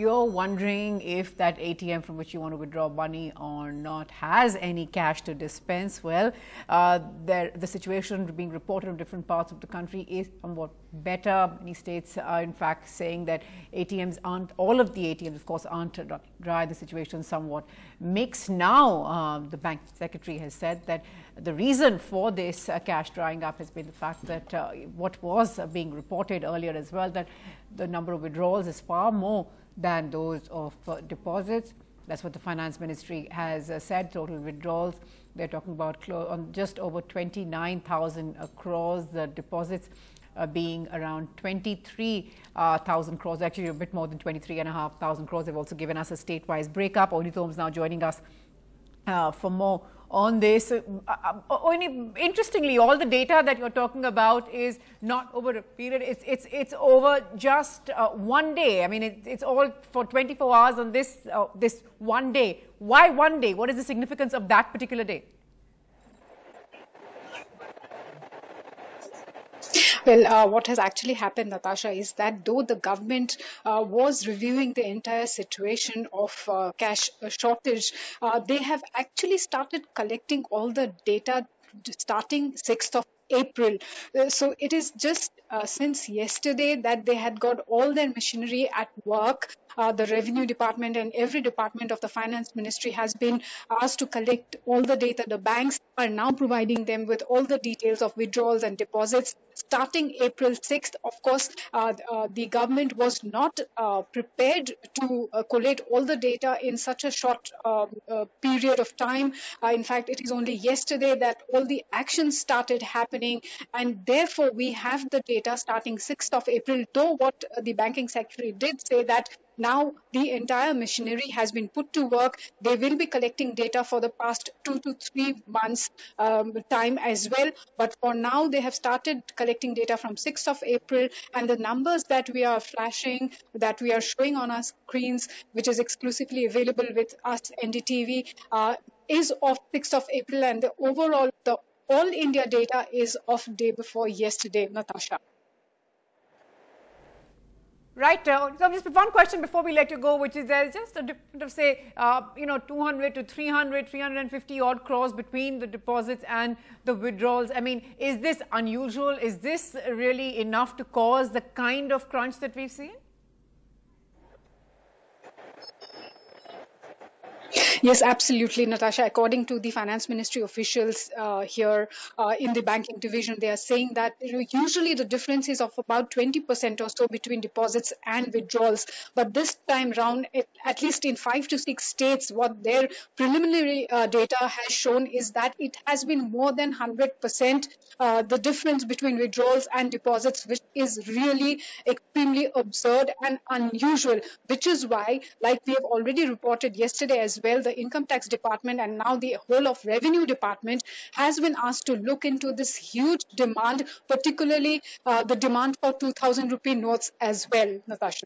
you're wondering if that ATM from which you want to withdraw money or not has any cash to dispense, well, the situation being reported in different parts of the country is somewhat better. Many states are in fact saying that ATMs aren't, all of the ATMs of course aren't dry. The situation somewhat mixed. Now the bank secretary has said that the reason for this cash drying up has been the fact that what was being reported earlier as well, that the number of withdrawals is far more than those of deposits. That's what the finance ministry has said. Total withdrawals, they're talking about on just over 29,000 crores. The deposits being around 23,000 crores, actually a bit more than 23,500 crores. They've also given us a state-wise breakup. Oni Thom's now joining us for more on this. Interestingly, all the data that you're talking about is not over a period. It's over just one day. I mean, it's all for 24 hours on this one day. Why one day? What is the significance of that particular day? Well, what has actually happened, Natasha, is that though the government was reviewing the entire situation of cash shortage, they have actually started collecting all the data starting 6th of April. So it is just since yesterday that they had got all their machinery at work. The revenue department and every department of the finance ministry has been asked to collect all the data. The banks are now providing them with all the details of withdrawals and deposits starting April 6th. Of course, the government was not prepared to collate all the data in such a short period of time. In fact, it is only yesterday that all the actions started happening, and therefore we have the data starting 6th of April. Though what the banking secretary did say that now the entire machinery has been put to work. They will be collecting data for the past 2 to 3 months time as well. But for now, they have started collecting data from 6th of April. And the numbers that we are flashing, that we are showing on our screens, which is exclusively available with us, NDTV, is of 6th of April. And the overall, the all India data is of day before yesterday, Natasha. Right. So just one question before we let you go, which is there's just a difference of say, 200 to 300, 350 odd crores between the deposits and the withdrawals. I mean, is this unusual? Is this really enough to cause the kind of crunch that we've seen? Yes, absolutely, Natasha. According to the finance ministry officials here in the banking division, they are saying that usually the difference is of about 20% or so between deposits and withdrawals. But this time round, at least in 5 to 6 states, what their preliminary data has shown is that it has been more than 100% the difference between withdrawals and deposits, which is really extremely absurd and unusual, which is why, like we have already reported yesterday as well, the income tax department and now the whole of revenue department has been asked to look into this huge demand, particularly the demand for 2,000 rupee notes as well, Natasha.